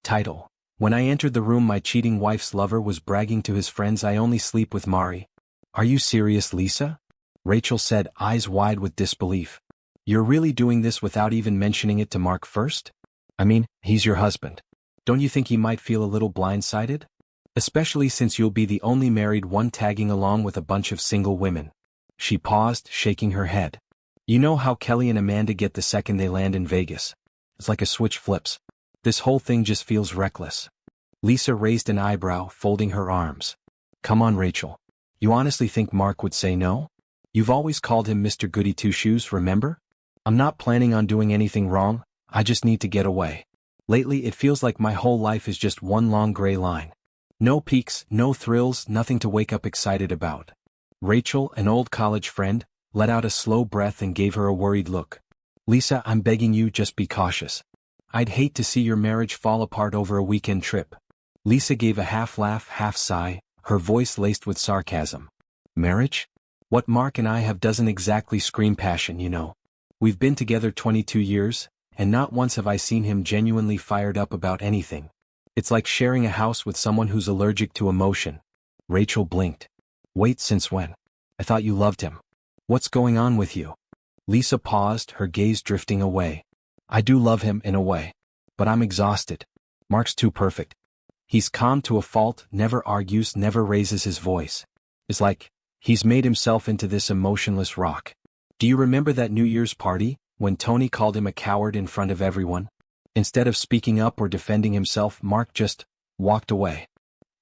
Title: When I entered the room, my cheating wife's lover was bragging to his friends, "I only sleep with Mari." "Are you serious, Lisa?" Rachel said, eyes wide with disbelief. "You're really doing this without even mentioning it to Mark first? I mean, he's your husband. Don't you think he might feel a little blindsided? Especially since you'll be the only married one tagging along with a bunch of single women." She paused, shaking her head. "You know how Kelly and Amanda get the second they land in Vegas. It's like a switch flips. This whole thing just feels reckless." Lisa raised an eyebrow, folding her arms. "Come on, Rachel. You honestly think Mark would say no? You've always called him Mr. Goody Two-Shoes, remember? I'm not planning on doing anything wrong, I just need to get away. Lately it feels like my whole life is just one long gray line. No peaks, no thrills, nothing to wake up excited about." Rachel, an old college friend, let out a slow breath and gave her a worried look. "Lisa, I'm begging you, just be cautious. I'd hate to see your marriage fall apart over a weekend trip." Lisa gave a half laugh, half sigh, her voice laced with sarcasm. "Marriage? What Mark and I have doesn't exactly scream passion, you know. We've been together 22 years, and not once have I seen him genuinely fired up about anything. It's like sharing a house with someone who's allergic to emotion." Rachel blinked. "Wait, since when? I thought you loved him. What's going on with you?" Lisa paused, her gaze drifting away. "I do love him in a way. But I'm exhausted. Mark's too perfect. He's calm to a fault, never argues, never raises his voice. It's like he's made himself into this emotionless rock. Do you remember that New Year's party, when Tony called him a coward in front of everyone? Instead of speaking up or defending himself, Mark just walked away.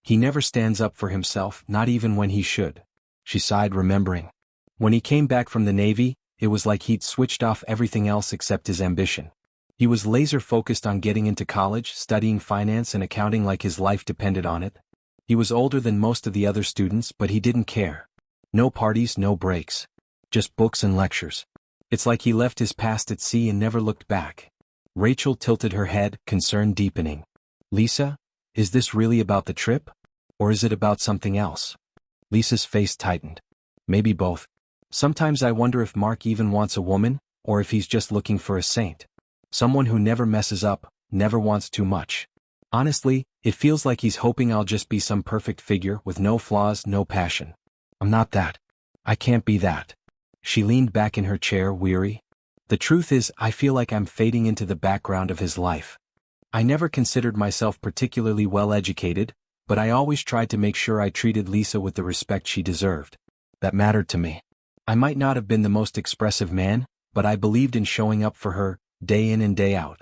He never stands up for himself, not even when he should." She sighed, remembering. When he came back from the Navy, it was like he'd switched off everything else except his ambition. He was laser-focused on getting into college, studying finance and accounting like his life depended on it. He was older than most of the other students, but he didn't care. No parties, no breaks. Just books and lectures. It's like he left his past at sea and never looked back. Rachel tilted her head, concern deepening. "Lisa, is this really about the trip? Or is it about something else?" Lisa's face tightened. "Maybe both. Sometimes I wonder if Mark even wants a woman, or if he's just looking for a saint. Someone who never messes up, never wants too much. Honestly, it feels like he's hoping I'll just be some perfect figure with no flaws, no passion. I'm not that. I can't be that." She leaned back in her chair, weary. "The truth is, I feel like I'm fading into the background of his life. I never considered myself particularly well educated, but I always tried to make sure I treated Lisa with the respect she deserved. That mattered to me. I might not have been the most expressive man, but I believed in showing up for her, day in and day out.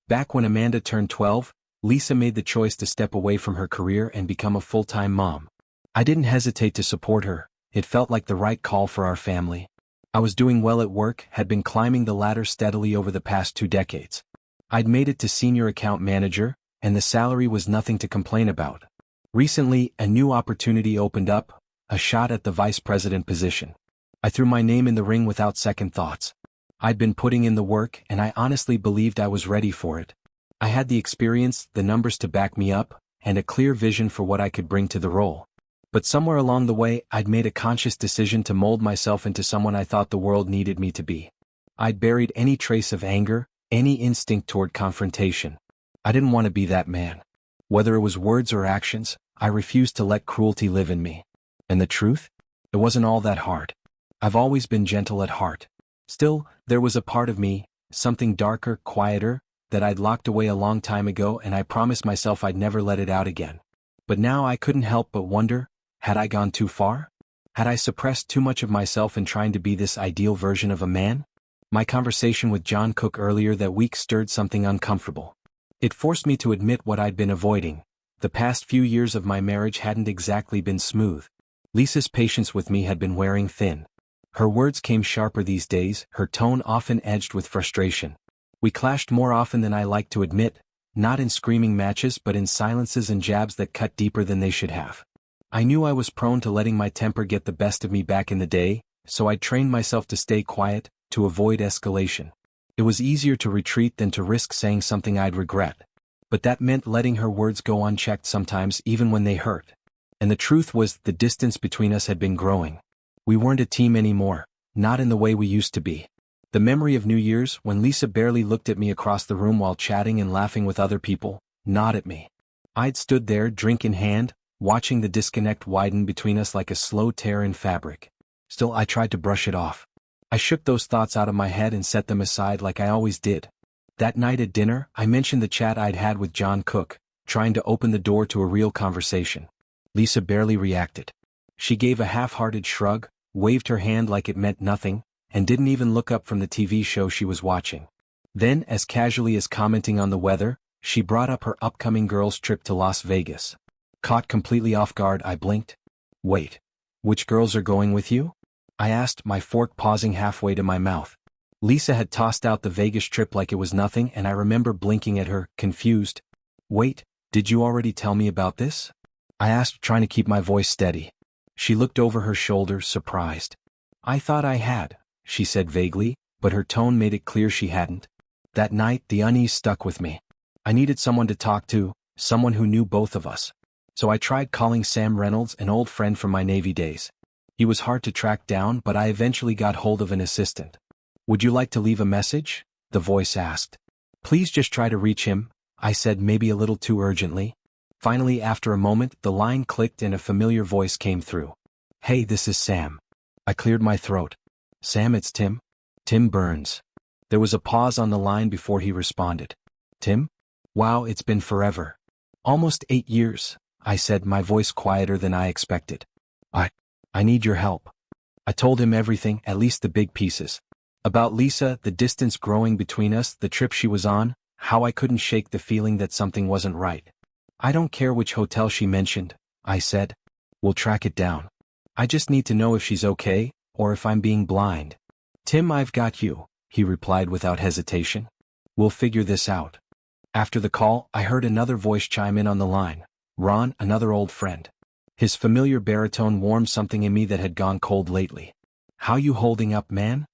Back when Amanda turned 12, Lisa made the choice to step away from her career and become a full-time mom. I didn't hesitate to support her. It felt like the right call for our family. I was doing well at work, had been climbing the ladder steadily over the past 2 decades. I'd made it to senior account manager, and the salary was nothing to complain about. Recently, a new opportunity opened up, a shot at the vice president position. I threw my name in the ring without second thoughts. I'd been putting in the work, and I honestly believed I was ready for it. I had the experience, the numbers to back me up, and a clear vision for what I could bring to the role. But somewhere along the way, I'd made a conscious decision to mold myself into someone I thought the world needed me to be. I'd buried any trace of anger, any instinct toward confrontation. I didn't want to be that man. Whether it was words or actions, I refused to let cruelty live in me. And the truth? It wasn't all that hard. I've always been gentle at heart. Still, there was a part of me, something darker, quieter, that I'd locked away a long time ago, and I promised myself I'd never let it out again. But now I couldn't help but wonder, had I gone too far? Had I suppressed too much of myself in trying to be this ideal version of a man? My conversation with John Cook earlier that week stirred something uncomfortable. It forced me to admit what I'd been avoiding. The past few years of my marriage hadn't exactly been smooth. Lisa's patience with me had been wearing thin. Her words came sharper these days, her tone often edged with frustration. We clashed more often than I liked to admit, not in screaming matches but in silences and jabs that cut deeper than they should have. I knew I was prone to letting my temper get the best of me back in the day, so I trained myself to stay quiet, to avoid escalation. It was easier to retreat than to risk saying something I'd regret. But that meant letting her words go unchecked sometimes, even when they hurt. And the truth was, the distance between us had been growing. We weren't a team anymore, not in the way we used to be. The memory of New Year's, when Lisa barely looked at me across the room while chatting and laughing with other people, Nod at me. I'd stood there, drink in hand, watching the disconnect widen between us like a slow tear in fabric. Still, I tried to brush it off. I shook those thoughts out of my head and set them aside like I always did. That night at dinner, I mentioned the chat I'd had with John Cook, trying to open the door to a real conversation. Lisa barely reacted. She gave a half-hearted shrug, waved her hand like it meant nothing, and didn't even look up from the TV show she was watching. Then, as casually as commenting on the weather, she brought up her upcoming girls' trip to Las Vegas. Caught completely off guard, I blinked. Wait. Which girls are going with you? I asked, my fork pausing halfway to my mouth. Lisa had tossed out the Vegas trip like it was nothing, and I remember blinking at her, confused. Wait, did you already tell me about this? I asked, trying to keep my voice steady. She looked over her shoulder, surprised. I thought I had, she said vaguely, but her tone made it clear she hadn't. That night, the unease stuck with me. I needed someone to talk to, someone who knew both of us. So I tried calling Sam Reynolds, an old friend from my Navy days. He was hard to track down, but I eventually got hold of an assistant. Would you like to leave a message? The voice asked. Please just try to reach him, I said, maybe a little too urgently. Finally, after a moment, the line clicked and a familiar voice came through. Hey, this is Sam. I cleared my throat. Sam, it's Tim. Tim Burns. There was a pause on the line before he responded. Tim? Wow, it's been forever. Almost 8 years, I said, my voice quieter than I expected. I need your help. I told him everything, at least the big pieces. About Lisa, the distance growing between us, the trip she was on, how I couldn't shake the feeling that something wasn't right. I don't care which hotel she mentioned, I said. We'll track it down. I just need to know if she's okay, or if I'm being blind. Tim, I've got you, he replied without hesitation. We'll figure this out. After the call, I heard another voice chime in on the line. Ron, another old friend. His familiar baritone warmed something in me that had gone cold lately. How you holding up, man?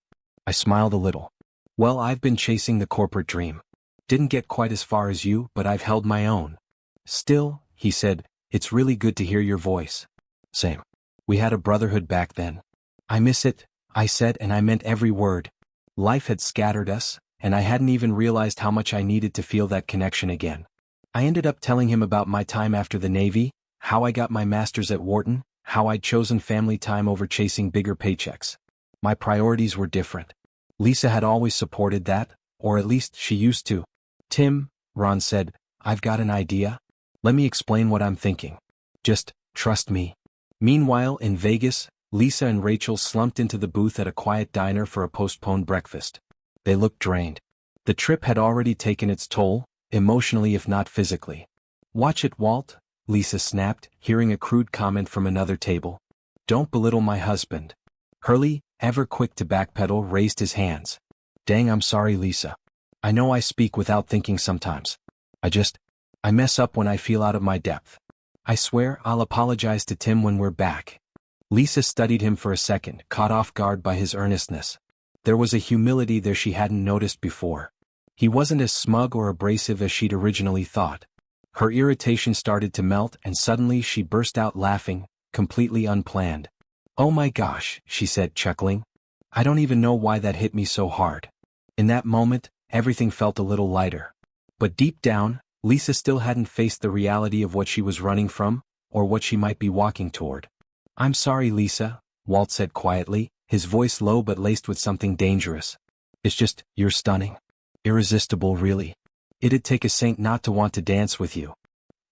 I smiled a little. Well, I've been chasing the corporate dream. Didn't get quite as far as you, but I've held my own. Still, he said, it's really good to hear your voice. Same. We had a brotherhood back then. I miss it, I said, and I meant every word. Life had scattered us, and I hadn't even realized how much I needed to feel that connection again. I ended up telling him about my time after the Navy, how I got my master's at Wharton, how I'd chosen family time over chasing bigger paychecks. My priorities were different. Lisa had always supported that, or at least she used to. Tim, Ron said, I've got an idea. Let me explain what I'm thinking. Just trust me. Meanwhile, in Vegas, Lisa and Rachel slumped into the booth at a quiet diner for a postponed breakfast. They looked drained. The trip had already taken its toll, emotionally if not physically. Watch it, Walt, Lisa snapped, hearing a crude comment from another table. Don't belittle my husband. Hurley, ever quick to backpedal, raised his hands. Dang, I'm sorry, Lisa. I know I speak without thinking sometimes. I mess up when I feel out of my depth. I swear I'll apologize to Tim when we're back. Lisa studied him for a second, caught off guard by his earnestness. There was a humility there she hadn't noticed before. He wasn't as smug or abrasive as she'd originally thought. Her irritation started to melt, and suddenly she burst out laughing, completely unplanned. Oh my gosh, she said, chuckling. I don't even know why that hit me so hard. In that moment, everything felt a little lighter. But deep down, Lisa still hadn't faced the reality of what she was running from, or what she might be walking toward. I'm sorry, Lisa, Walt said quietly, his voice low but laced with something dangerous. It's just, you're stunning. Irresistible, really. It'd take a saint not to want to dance with you.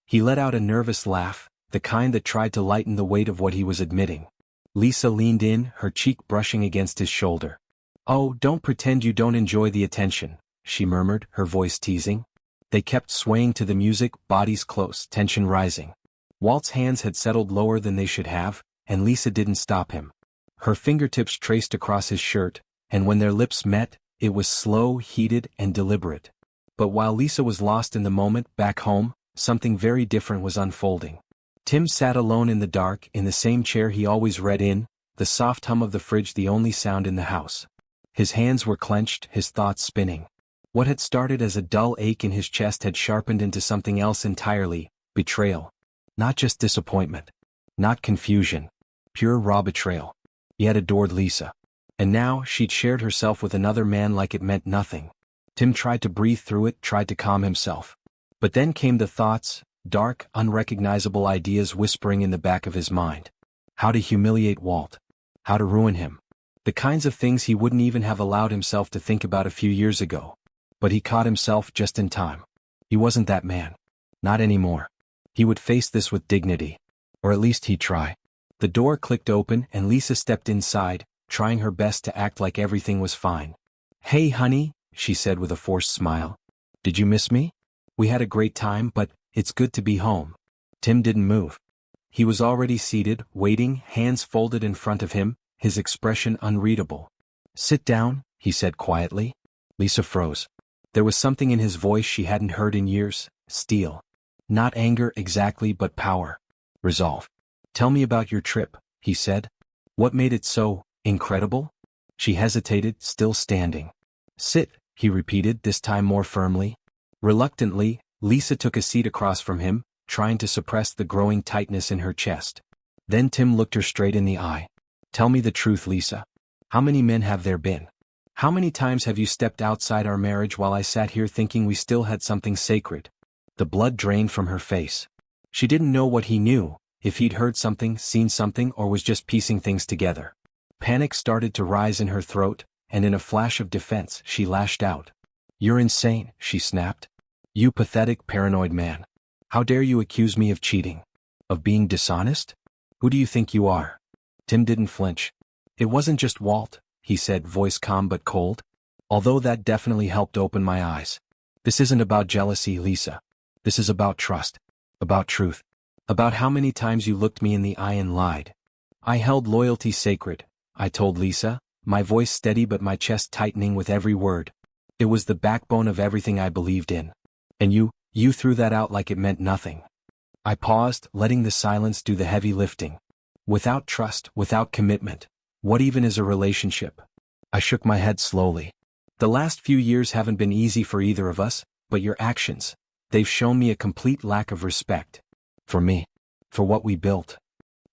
He let out a nervous laugh, the kind that tried to lighten the weight of what he was admitting. Lisa leaned in, her cheek brushing against his shoulder. Oh, don't pretend you don't enjoy the attention, she murmured, her voice teasing. They kept swaying to the music, bodies close, tension rising. Walt's hands had settled lower than they should have, and Lisa didn't stop him. Her fingertips traced across his shirt, and when their lips met, it was slow, heated, and deliberate. But while Lisa was lost in the moment, back home, something very different was unfolding. Tim sat alone in the dark, in the same chair he always read in, the soft hum of the fridge the only sound in the house. His hands were clenched, his thoughts spinning. What had started as a dull ache in his chest had sharpened into something else entirely, betrayal. Not just disappointment. Not confusion. Pure raw betrayal. He had adored Lisa. And now, she'd shared herself with another man like it meant nothing. Tim tried to breathe through it, tried to calm himself. But then came the thoughts, dark, unrecognizable ideas whispering in the back of his mind. How to humiliate Walt. How to ruin him. The kinds of things he wouldn't even have allowed himself to think about a few years ago. But he caught himself just in time. He wasn't that man. Not anymore. He would face this with dignity. Or at least he'd try. The door clicked open and Lisa stepped inside, trying her best to act like everything was fine. "Hey honey," she said with a forced smile. "Did you miss me? We had a great time, but it's good to be home." Tim didn't move. He was already seated, waiting, hands folded in front of him, his expression unreadable. "Sit down," he said quietly. Lisa froze. There was something in his voice she hadn't heard in years, steel. Not anger exactly, but power. Resolve. "Tell me about your trip," he said. "What made it so incredible?" She hesitated, still standing. "Sit," he repeated, this time more firmly. Reluctantly, Lisa took a seat across from him, trying to suppress the growing tightness in her chest. Then Tim looked her straight in the eye. "Tell me the truth, Lisa. How many men have there been? How many times have you stepped outside our marriage while I sat here thinking we still had something sacred?" The blood drained from her face. She didn't know what he knew, if he'd heard something, seen something, or was just piecing things together. Panic started to rise in her throat, and in a flash of defense, she lashed out. "You're insane," she snapped. "You pathetic, paranoid man. How dare you accuse me of cheating? Of being dishonest? Who do you think you are?" Tim didn't flinch. "It wasn't just Walt," he said, voice calm but cold. "Although that definitely helped open my eyes. This isn't about jealousy, Lisa. This is about trust. About truth. About how many times you looked me in the eye and lied. I held loyalty sacred," I told Lisa, my voice steady but my chest tightening with every word. "It was the backbone of everything I believed in. And you threw that out like it meant nothing." I paused, letting the silence do the heavy lifting. Without trust, without commitment, what even is a relationship? I shook my head slowly. "The last few years haven't been easy for either of us, but your actions, they've shown me a complete lack of respect. For me. For what we built."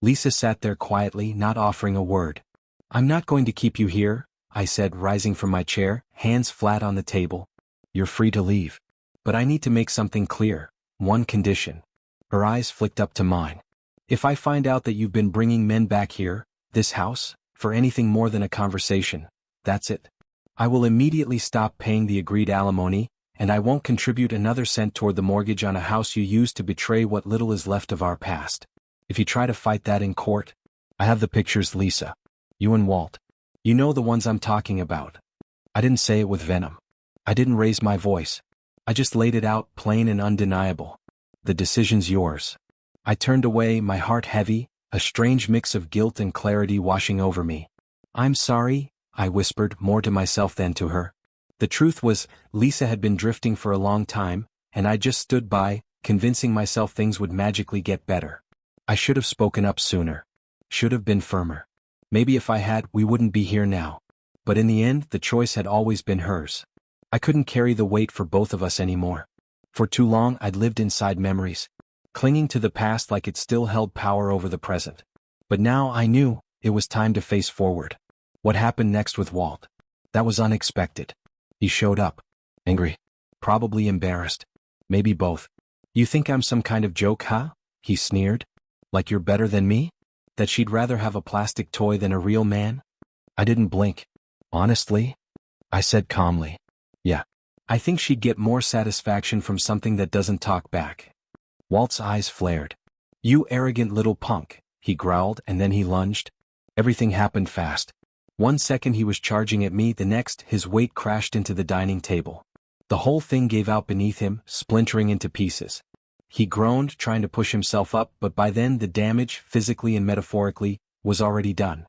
Lisa sat there quietly, not offering a word. "I'm not going to keep you here," I said, rising from my chair, hands flat on the table. "You're free to leave. But I need to make something clear. One condition." Her eyes flicked up to mine. "If I find out that you've been bringing men back here, this house, for anything more than a conversation, that's it. I will immediately stop paying the agreed alimony, and I won't contribute another cent toward the mortgage on a house you used to betray what little is left of our past. If you try to fight that in court, I have the pictures, Lisa. You and Walt. You know the ones I'm talking about." I didn't say it with venom. I didn't raise my voice. I just laid it out, plain and undeniable. "The decision's yours." I turned away, my heart heavy, a strange mix of guilt and clarity washing over me. "I'm sorry," I whispered, more to myself than to her. The truth was, Lisa had been drifting for a long time, and I just stood by, convincing myself things would magically get better. I should have spoken up sooner. Should have been firmer. Maybe if I had, we wouldn't be here now. But in the end, the choice had always been hers. I couldn't carry the weight for both of us anymore. For too long I'd lived inside memories, clinging to the past like it still held power over the present. But now I knew, it was time to face forward. What happened next with Walt? That was unexpected. He showed up. Angry. Probably embarrassed. Maybe both. "You think I'm some kind of joke, huh?" he sneered. "Like you're better than me? That she'd rather have a plastic toy than a real man?" I didn't blink. "Honestly?" I said calmly. "Yeah. I think she'd get more satisfaction from something that doesn't talk back." Walt's eyes flared. "You arrogant little punk," he growled, and then he lunged. Everything happened fast. One second he was charging at me, the next his weight crashed into the dining table. The whole thing gave out beneath him, splintering into pieces. He groaned, trying to push himself up, but by then the damage, physically and metaphorically, was already done.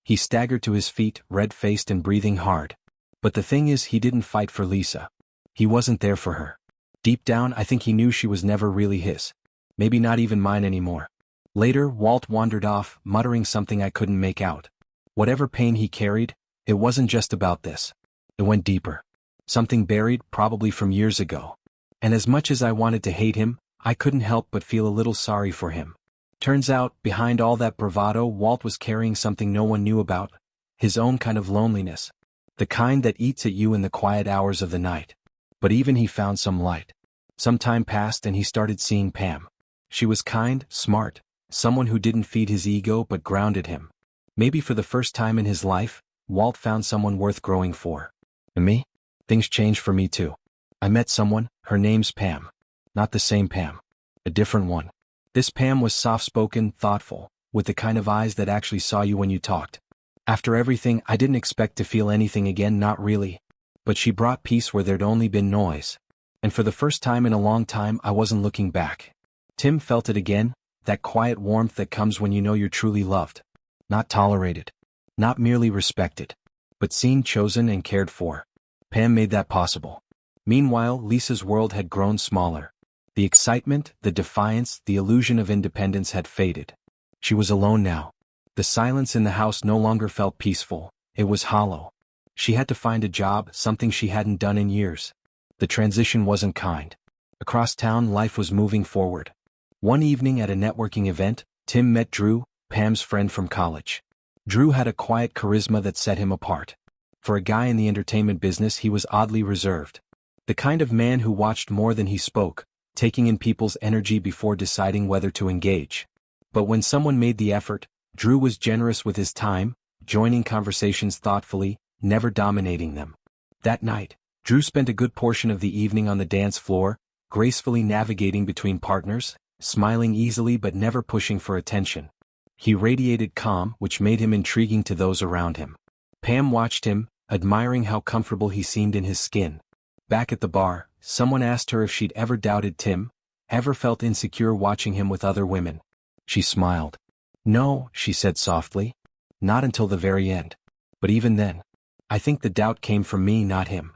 He staggered to his feet, red-faced and breathing hard. But the thing is, he didn't fight for Lisa. He wasn't there for her. Deep down, I think he knew she was never really his. Maybe not even mine anymore. Later, Walt wandered off, muttering something I couldn't make out. Whatever pain he carried, it wasn't just about this. It went deeper. Something buried, probably from years ago. And as much as I wanted to hate him, I couldn't help but feel a little sorry for him. Turns out, behind all that bravado, Walt was carrying something no one knew about. His own kind of loneliness. The kind that eats at you in the quiet hours of the night. But even he found some light. Some time passed and he started seeing Pam. She was kind, smart, someone who didn't feed his ego but grounded him. Maybe for the first time in his life, Walt found someone worth growing for. And me? Things changed for me too. I met someone, her name's Pam. Not the same Pam. A different one. This Pam was soft-spoken, thoughtful, with the kind of eyes that actually saw you when you talked. After everything, I didn't expect to feel anything again, not really. But she brought peace where there'd only been noise. And for the first time in a long time, I wasn't looking back. Tim felt it again, that quiet warmth that comes when you know you're truly loved. Not tolerated. Not merely respected. But seen, chosen, and cared for. Pam made that possible. Meanwhile, Lisa's world had grown smaller. The excitement, the defiance, the illusion of independence had faded. She was alone now. The silence in the house no longer felt peaceful, it was hollow. She had to find a job, something she hadn't done in years. The transition wasn't kind. Across town, life was moving forward. One evening at a networking event, Tim met Drew, Pam's friend from college. Drew had a quiet charisma that set him apart. For a guy in the entertainment business, he was oddly reserved. The kind of man who watched more than he spoke, taking in people's energy before deciding whether to engage. But when someone made the effort, Drew was generous with his time, joining conversations thoughtfully, never dominating them. That night, Drew spent a good portion of the evening on the dance floor, gracefully navigating between partners, smiling easily but never pushing for attention. He radiated calm, which made him intriguing to those around him. Pam watched him, admiring how comfortable he seemed in his skin. Back at the bar, someone asked her if she'd ever doubted Tim, ever felt insecure watching him with other women. She smiled. No, she said softly. Not until the very end. But even then, I think the doubt came from me, not him.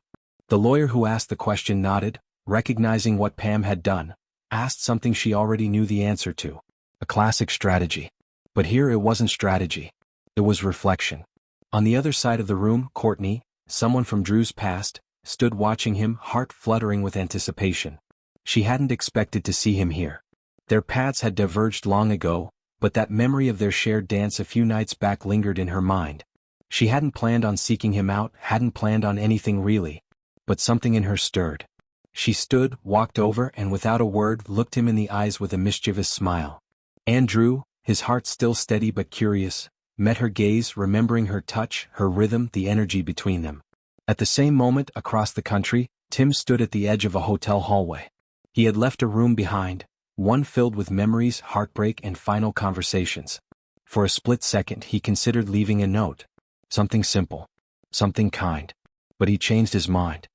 The lawyer who asked the question nodded, recognizing what Pam had done, asked something she already knew the answer to. A classic strategy. But here it wasn't strategy. It was reflection. On the other side of the room, Courtney, someone from Drew's past, stood watching him, heart fluttering with anticipation. She hadn't expected to see him here. Their paths had diverged long ago, but that memory of their shared dance a few nights back lingered in her mind. She hadn't planned on seeking him out, hadn't planned on anything really. But something in her stirred. She stood, walked over, and without a word looked him in the eyes with a mischievous smile. And Drew, his heart still steady but curious, met her gaze, remembering her touch, her rhythm, the energy between them. At the same moment, across the country, Tim stood at the edge of a hotel hallway. He had left a room behind, one filled with memories, heartbreak, and final conversations. For a split second he considered leaving a note. Something simple. Something kind. But he changed his mind.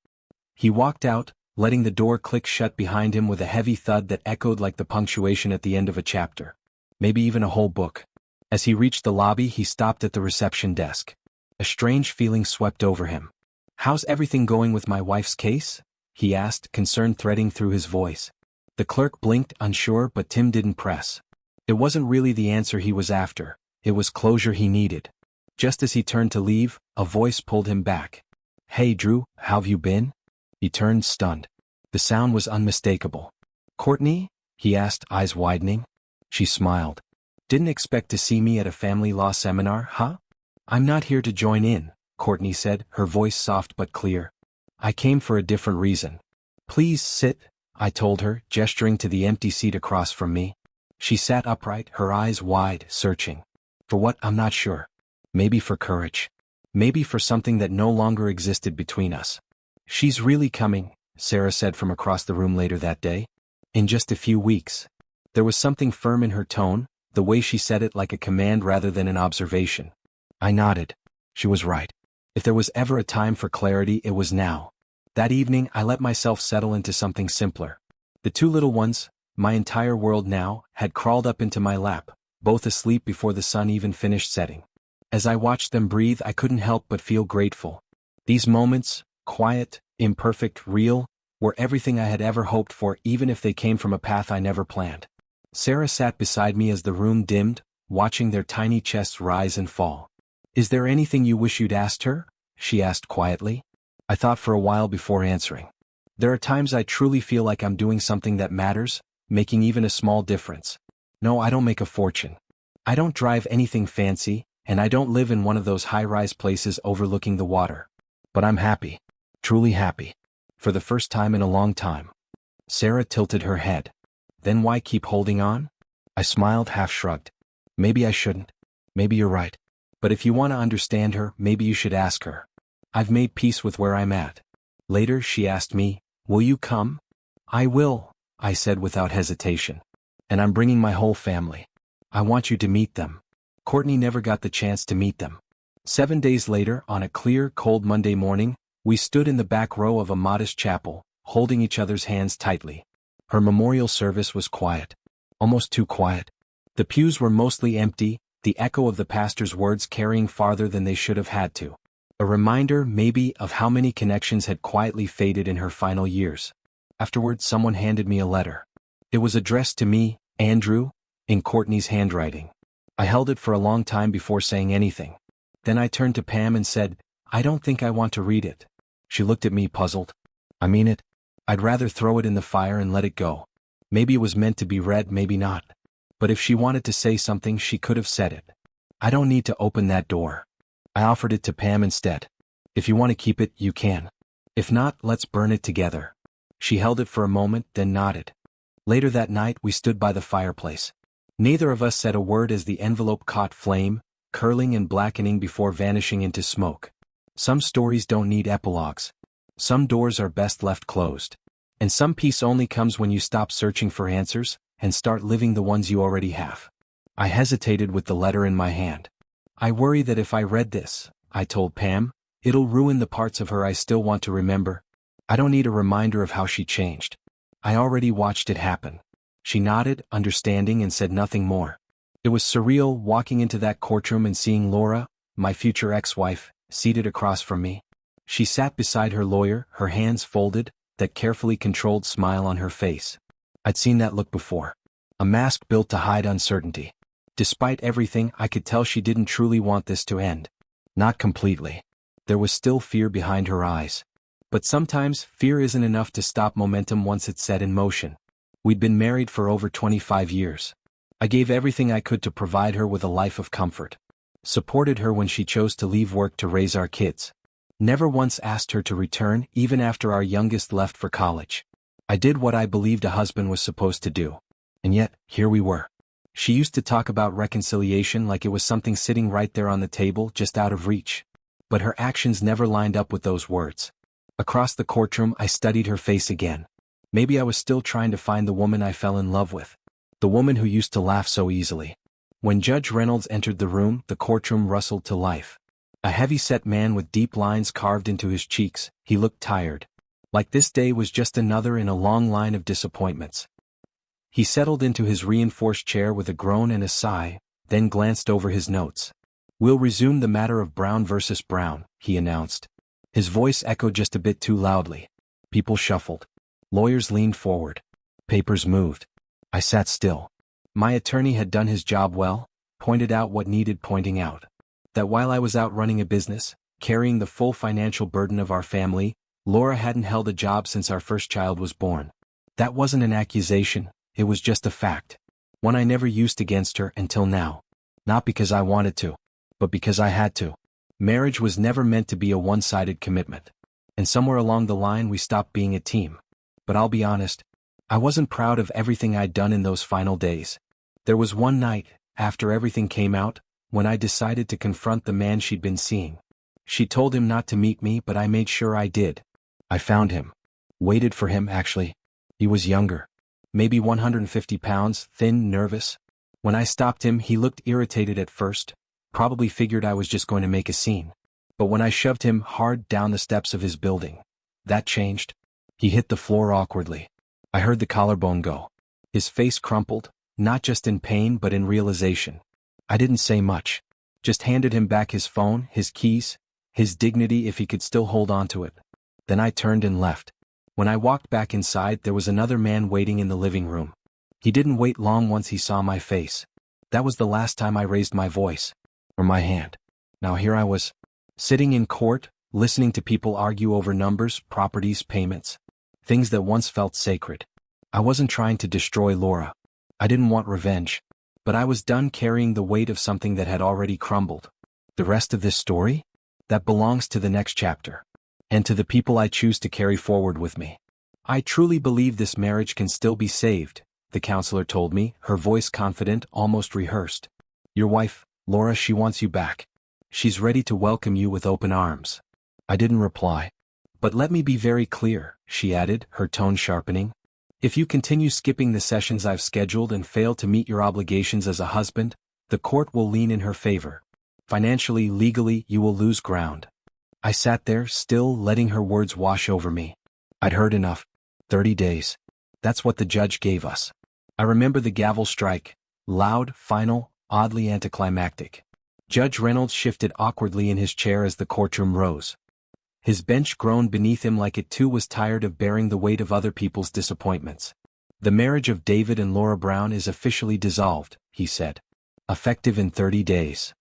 He walked out, letting the door click shut behind him with a heavy thud that echoed like the punctuation at the end of a chapter. Maybe even a whole book. As he reached the lobby, he stopped at the reception desk. A strange feeling swept over him. "How's everything going with my wife's case?" he asked, concern threading through his voice. The clerk blinked, unsure, but Tim didn't press. It wasn't really the answer he was after, it was closure he needed. Just as he turned to leave, a voice pulled him back. "Hey Drew, how've you been?" He turned, stunned. The sound was unmistakable. "Courtney?" he asked, eyes widening. She smiled. "Didn't expect to see me at a family law seminar, huh?" "I'm not here to join in," Courtney said, her voice soft but clear. "I came for a different reason." "Please sit," I told her, gesturing to the empty seat across from me. She sat upright, her eyes wide, searching. For what, I'm not sure. Maybe for courage. Maybe for something that no longer existed between us. "She's really coming," Sarah said from across the room later that day. "In just a few weeks." There was something firm in her tone, the way she said it like a command rather than an observation. I nodded. She was right. If there was ever a time for clarity, it was now. That evening, I let myself settle into something simpler. The two little ones, my entire world now, had crawled up into my lap, both asleep before the sun even finished setting. As I watched them breathe, I couldn't help but feel grateful. These moments, quiet, imperfect, real, were everything I had ever hoped for, even if they came from a path I never planned. Sarah sat beside me as the room dimmed, watching their tiny chests rise and fall. "Is there anything you wish you'd asked her?" she asked quietly. I thought for a while before answering. There are times I truly feel like I'm doing something that matters, making even a small difference. No, I don't make a fortune. I don't drive anything fancy, and I don't live in one of those high-rise places overlooking the water. But I'm happy. Truly happy. For the first time in a long time. Sarah tilted her head. Then why keep holding on? I smiled, half shrugged. Maybe I shouldn't. Maybe you're right. But if you want to understand her, maybe you should ask her. I've made peace with where I'm at. Later, she asked me, will you come? I will, I said without hesitation. And I'm bringing my whole family. I want you to meet them. Courtney never got the chance to meet them. 7 days later, on a clear, cold Monday morning, we stood in the back row of a modest chapel, holding each other's hands tightly. Her memorial service was quiet. Almost too quiet. The pews were mostly empty, the echo of the pastor's words carrying farther than they should have had to. A reminder, maybe, of how many connections had quietly faded in her final years. Afterward, someone handed me a letter. It was addressed to me, Andrew, in Courtney's handwriting. I held it for a long time before saying anything. Then I turned to Pam and said, I don't think I want to read it. She looked at me puzzled. I mean it. I'd rather throw it in the fire and let it go. Maybe it was meant to be read, maybe not. But if she wanted to say something, she could have said it. I don't need to open that door. I offered it to Pam instead. If you want to keep it, you can. If not, let's burn it together. She held it for a moment, then nodded. Later that night, we stood by the fireplace. Neither of us said a word as the envelope caught flame, curling and blackening before vanishing into smoke. Some stories don't need epilogues. Some doors are best left closed. And some peace only comes when you stop searching for answers and start living the ones you already have. I hesitated with the letter in my hand. I worry that if I read this, I told Pam, it'll ruin the parts of her I still want to remember. I don't need a reminder of how she changed. I already watched it happen. She nodded, understanding, and said nothing more. It was surreal walking into that courtroom and seeing Laura, my future ex-wife, seated across from me. She sat beside her lawyer, her hands folded, that carefully controlled smile on her face. I'd seen that look before. A mask built to hide uncertainty. Despite everything, I could tell she didn't truly want this to end. Not completely. There was still fear behind her eyes. But sometimes, fear isn't enough to stop momentum once it's set in motion. We'd been married for over 25 years. I gave everything I could to provide her with a life of comfort. Supported her when she chose to leave work to raise our kids. Never once asked her to return, even after our youngest left for college. I did what I believed a husband was supposed to do. And yet, here we were. She used to talk about reconciliation like it was something sitting right there on the table, just out of reach. But her actions never lined up with those words. Across the courtroom, I studied her face again. Maybe I was still trying to find the woman I fell in love with. The woman who used to laugh so easily. When Judge Reynolds entered the room, the courtroom rustled to life. A heavy-set man with deep lines carved into his cheeks, he looked tired. Like this day was just another in a long line of disappointments. He settled into his reinforced chair with a groan and a sigh, then glanced over his notes. We'll resume the matter of Brown versus Brown, he announced. His voice echoed just a bit too loudly. People shuffled. Lawyers leaned forward. Papers moved. I sat still. My attorney had done his job well, pointed out what needed pointing out. That while I was out running a business, carrying the full financial burden of our family, Laura hadn't held a job since our first child was born. That wasn't an accusation, it was just a fact. One I never used against her until now. Not because I wanted to, but because I had to. Marriage was never meant to be a one-sided commitment. And somewhere along the line we stopped being a team. But I'll be honest, I wasn't proud of everything I'd done in those final days. There was one night, after everything came out, when I decided to confront the man she'd been seeing. She told him not to meet me, but I made sure I did. I found him. Waited for him, actually. He was younger. Maybe 150 pounds, thin, nervous. When I stopped him, he looked irritated at first, probably figured I was just going to make a scene. But when I shoved him hard down the steps of his building, that changed. He hit the floor awkwardly. I heard the collarbone go. His face crumpled, not just in pain but in realization. I didn't say much. Just handed him back his phone, his keys, his dignity if he could still hold on to it. Then I turned and left. When I walked back inside, there was another man waiting in the living room. He didn't wait long once he saw my face. That was the last time I raised my voice. Or my hand. Now here I was. Sitting in court, listening to people argue over numbers, properties, payments. Things that once felt sacred. I wasn't trying to destroy Laura. I didn't want revenge. But I was done carrying the weight of something that had already crumbled. The rest of this story? That belongs to the next chapter. And to the people I choose to carry forward with me. I truly believe this marriage can still be saved, the counselor told me, her voice confident, almost rehearsed. Your wife, Laura, she wants you back. She's ready to welcome you with open arms. I didn't reply. But let me be very clear, she added, her tone sharpening. If you continue skipping the sessions I've scheduled and fail to meet your obligations as a husband, the court will lean in her favor. Financially, legally, you will lose ground. I sat there, still letting her words wash over me. I'd heard enough. 30 days. That's what the judge gave us. I remember the gavel strike. Loud, final, oddly anticlimactic. Judge Reynolds shifted awkwardly in his chair as the courtroom rose. His bench groaned beneath him like it too was tired of bearing the weight of other people's disappointments. The marriage of David and Laura Brown is officially dissolved, he said. Effective in 30 days.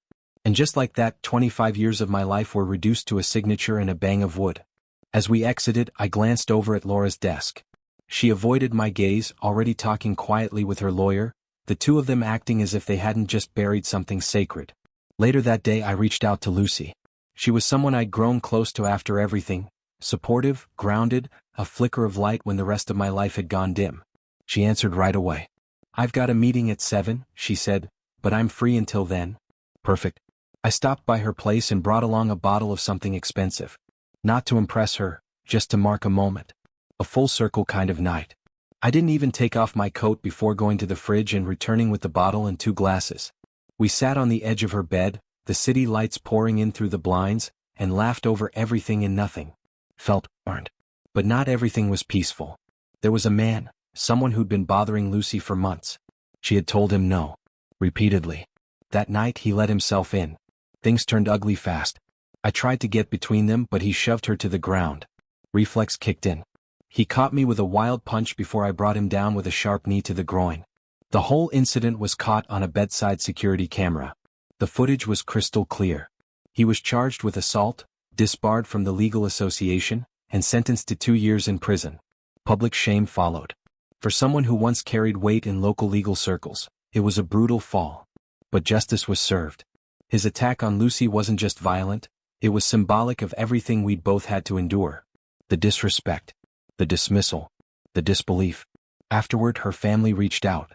And just like that, 25 years of my life were reduced to a signature and a bang of wood. As we exited, I glanced over at Laura's desk. She avoided my gaze, already talking quietly with her lawyer, the two of them acting as if they hadn't just buried something sacred. Later that day I reached out to Lucy. She was someone I'd grown close to after everything, supportive, grounded, a flicker of light when the rest of my life had gone dim. She answered right away. I've got a meeting at 7, she said, but I'm free until then. Perfect. I stopped by her place and brought along a bottle of something expensive. Not to impress her, just to mark a moment. A full circle kind of night. I didn't even take off my coat before going to the fridge and returning with the bottle and 2 glasses. We sat on the edge of her bed, the city lights pouring in through the blinds, and laughed over everything and nothing. Felt earned. But not everything was peaceful. There was a man, someone who'd been bothering Lucy for months. She had told him no. Repeatedly. That night he let himself in. Things turned ugly fast. I tried to get between them, but he shoved her to the ground. Reflex kicked in. He caught me with a wild punch before I brought him down with a sharp knee to the groin. The whole incident was caught on a bedside security camera. The footage was crystal clear. He was charged with assault, disbarred from the legal association, and sentenced to 2 years in prison. Public shame followed. For someone who once carried weight in local legal circles, it was a brutal fall. But justice was served. His attack on Lucy wasn't just violent, it was symbolic of everything we'd both had to endure. The disrespect. The dismissal. The disbelief. Afterward, her family reached out.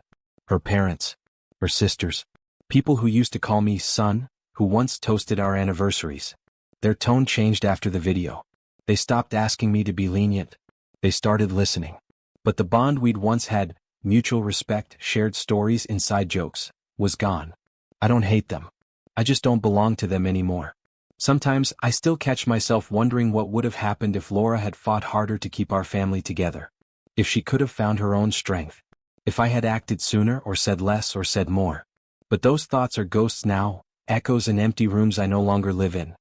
Her parents. Her sisters. People who used to call me son, who once toasted our anniversaries. Their tone changed after the video. They stopped asking me to be lenient. They started listening. But the bond we'd once had, mutual respect, shared stories, inside jokes, was gone. I don't hate them. I just don't belong to them anymore. Sometimes I still catch myself wondering what would have happened if Laura had fought harder to keep our family together. If she could have found her own strength. If I had acted sooner or said less or said more. But those thoughts are ghosts now, echoes in empty rooms I no longer live in.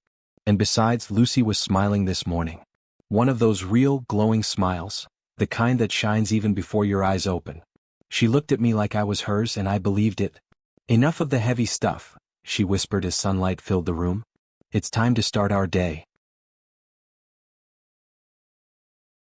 And besides, Lucy was smiling this morning. One of those real, glowing smiles, the kind that shines even before your eyes open. She looked at me like I was hers and I believed it. Enough of the heavy stuff, she whispered as sunlight filled the room. It's time to start our day.